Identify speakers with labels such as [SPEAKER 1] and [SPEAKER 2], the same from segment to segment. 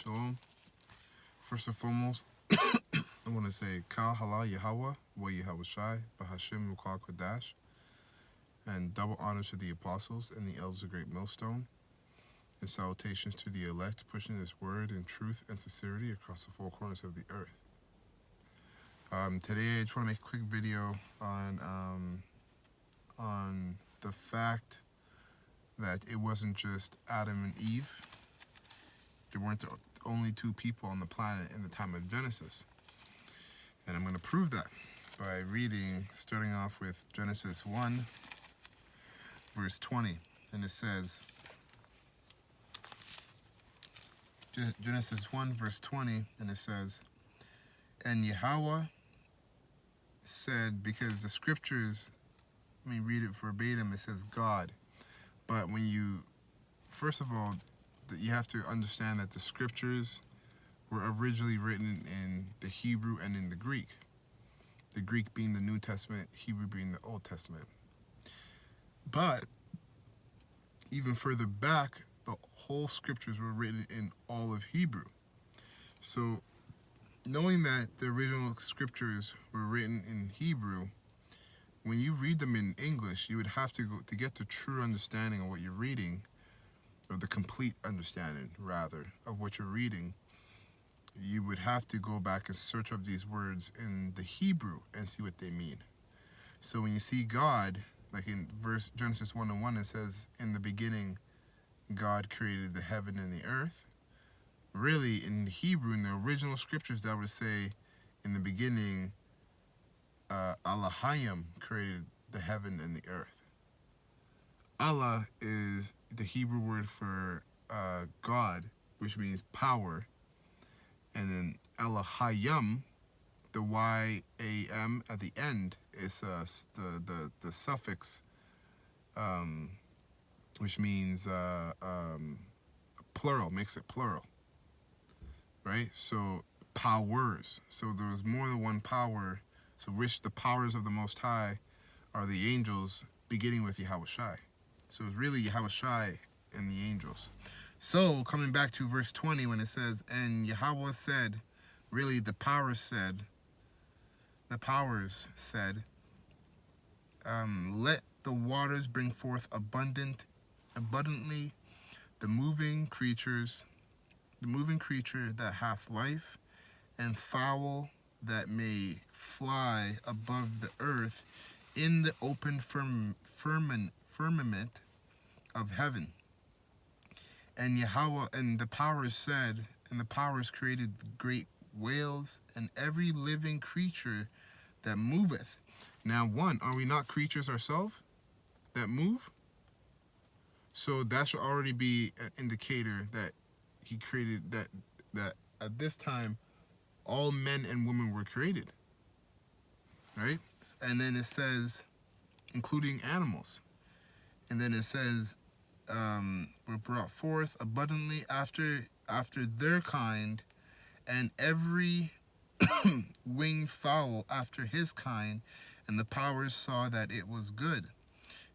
[SPEAKER 1] Shalom. First and foremost, I want to say Kal Hala Yahweh, Wa Yahweh Shai, Bahashim Rukal Kodash, and double honors to the apostles and the elders of Great Millstone, and salutations to the elect pushing this word in truth and sincerity across the four corners of the earth. Today I just want to make a quick video on the fact that it wasn't just Adam and Eve. There weren't the only two people on the planet in the time of Genesis. And I'm going to prove that by reading, starting off with Genesis 1, verse 20. And it says, Genesis 1, verse 20, and it says, and Yahweh said, because the scriptures, let me read it verbatim, it says God. But when you, first of all, you have to understand that the scriptures were originally written in the Hebrew and in the Greek. The Greek being the New Testament, Hebrew being the Old Testament. But even further back, the whole scriptures were written in all of Hebrew. So knowing that the original scriptures were written in Hebrew, when you read them in English, you would have to go to get the true understanding of what you're reading, or the complete understanding, rather, of what you're reading. You would have to go back and search up these words in the Hebrew and see what they mean. So when you see God, like in Genesis 1:1, it says, in the beginning, God created the heaven and the earth. Really, in Hebrew, in the original scriptures, that would say, in the beginning, Elohim created the heaven and the earth. Allah is the Hebrew word for God, which means power. And then Elohim, the Y-A-M at the end, is the suffix, which means plural, makes it plural, right? So powers. So there was more than one power. So which the powers of the Most High are the angels, beginning with Yahweh Shai. So it's really Yahweh Shai and the angels. So coming back to verse 20, when it says, and Yahweh said, really the powers said, let the waters bring forth abundantly the moving creature that hath life, and fowl that may fly above the earth in the open firmament of heaven. And Yahweh and the powers said, and the powers created great whales and every living creature that moveth. Now, are we not creatures ourselves that move? So that should already be an indicator that he created, that at this time all men and women were created, right? And then it says, including animals. And then it says, were brought forth abundantly after their kind, and every winged fowl after his kind. And the powers saw that it was good.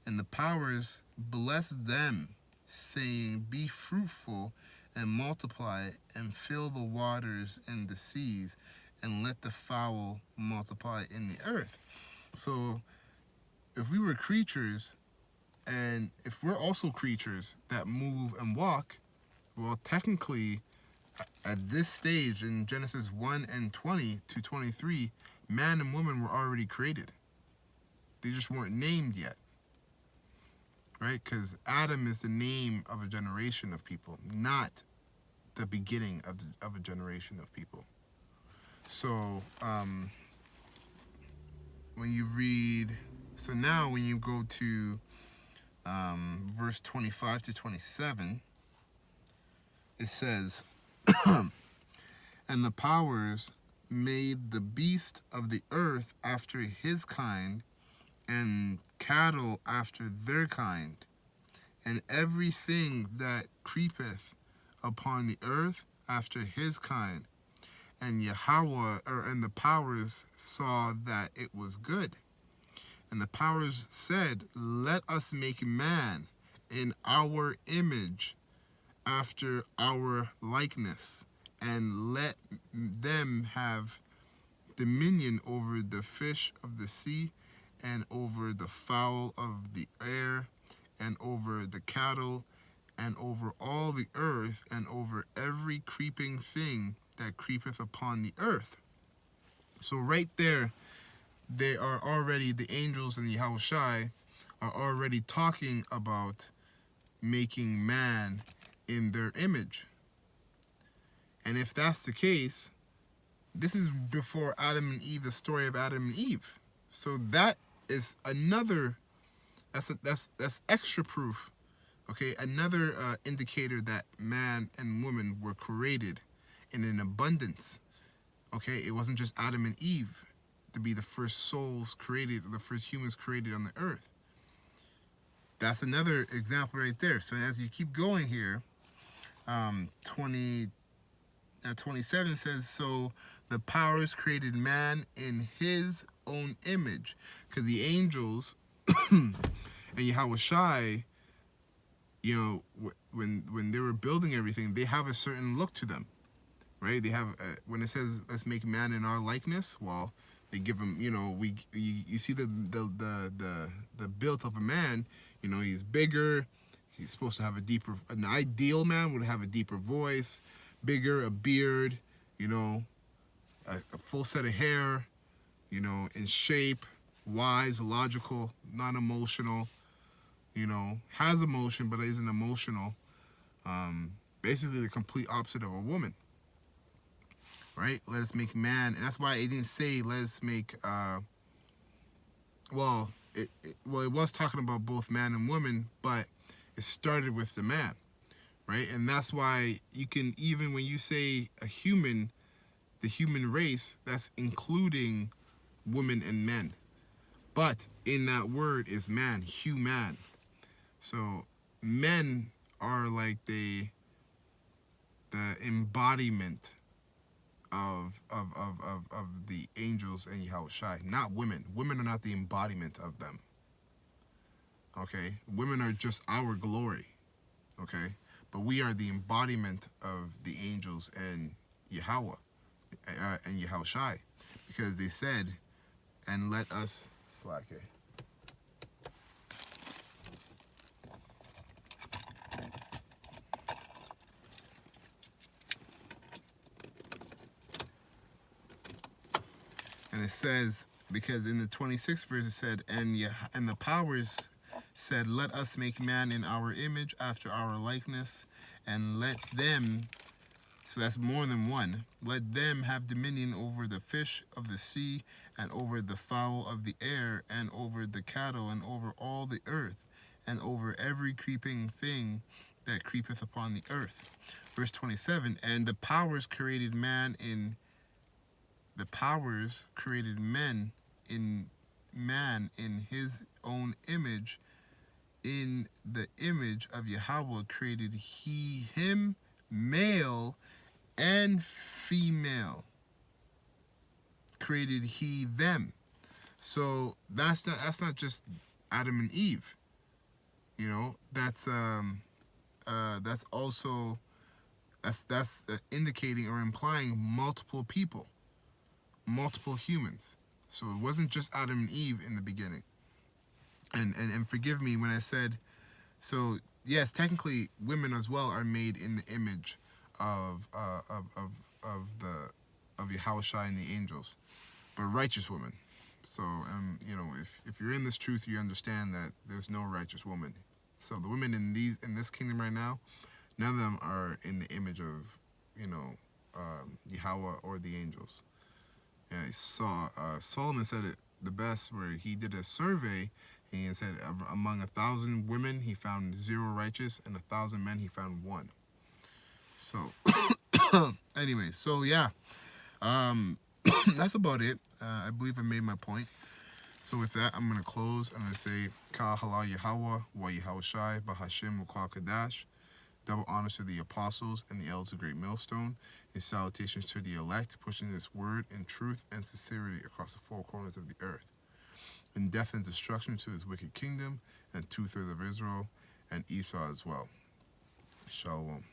[SPEAKER 1] And the powers blessed them, saying, be fruitful and multiply, and fill the waters and the seas, and let the fowl multiply in the earth. So if we were creatures, and if we're also creatures that move and walk, well, technically, at this stage in Genesis 1 and 20 to 23, man and woman were already created. They just weren't named yet, right? Because Adam is the name of a generation of people, not the beginning of a generation of people. So when you read, so now when you go to verse 25 to 27, it says, and the powers made the beast of the earth after his kind, and cattle after their kind, and everything that creepeth upon the earth after his kind. And and the powers saw that it was good. And the powers said, let us make man in our image, after our likeness, and let them have dominion over the fish of the sea, and over the fowl of the air, and over the cattle, and over all the earth, and over every creeping thing that creepeth upon the earth. So right there, they are already, the angels and the Yahushai are already talking about making man in their image. And if that's the case, this is before Adam and Eve, the story of Adam and Eve. So that is another, that's extra proof, okay? Another indicator that man and woman were created in an abundance, okay? It wasn't just Adam and Eve to be the first souls created, the first humans created on the earth. That's another example right there. So as you keep going here, 27 says, so the powers created man in his own image. Because the angels and Yahushai, you know, when they were building everything, they have a certain look to them, right? They have, when it says, let's make man in our likeness, well, they give him, you know, you see the build of a man, you know, he's bigger, he's supposed to have a deeper, an ideal man would have a deeper voice, bigger, a beard, you know, a full set of hair, you know, in shape, wise, logical, not emotional, you know, has emotion but isn't emotional. Basically the complete opposite of a woman, right? Let us make man, and that's why it didn't say let us make. Well, it was talking about both man and woman, but it started with the man, right? And that's why you can, even when you say a human, the human race, that's including women and men. But in that word is man, human. So men are like the embodiment of the angels and Yahushai, not women. Women are not the embodiment of them. Okay? Women are just our glory. Okay? But we are the embodiment of the angels and Yahweh and Yahushai, because they said, and let us slack it. And it says, because in the 26th verse it said, and the powers said, let us make man in our image, after our likeness, and let them, so that's more than one, let them have dominion over the fish of the sea, and over the fowl of the air, and over the cattle, and over all the earth, and over every creeping thing that creepeth upon the earth. Verse 27, and the powers created man in man in his own image. In the image of Yahweh created he him, male and female created he them. So that's not just Adam and Eve. You know, that's also indicating or implying multiple people, multiple humans. So it wasn't just Adam and Eve in the beginning. And forgive me when I said, so yes, technically women as well are made in the image of Yahushua and the angels, but righteous women. So you know, if you're in this truth, you understand that there's no righteous woman. So the women in this kingdom right now, none of them are in the image of, you know, Yahweh or the angels. And I saw Solomon said it the best, where he did a survey and he said among 1,000 women he found 0 righteous, and 1,000 men he found 1. So anyway, so yeah, that's about it. I believe I made my point. So with that, I'm going to close. I'm going to say Ka Hala Yahweh wa Yahushai Bahashim Mukal Kadash. Double honors to the apostles and the elders of Great Millstone, and salutations to the elect, pushing this word in truth and sincerity across the 4 corners of the earth, and death and destruction to his wicked kingdom, and 2/3 of Israel, and Esau as well. Shalom.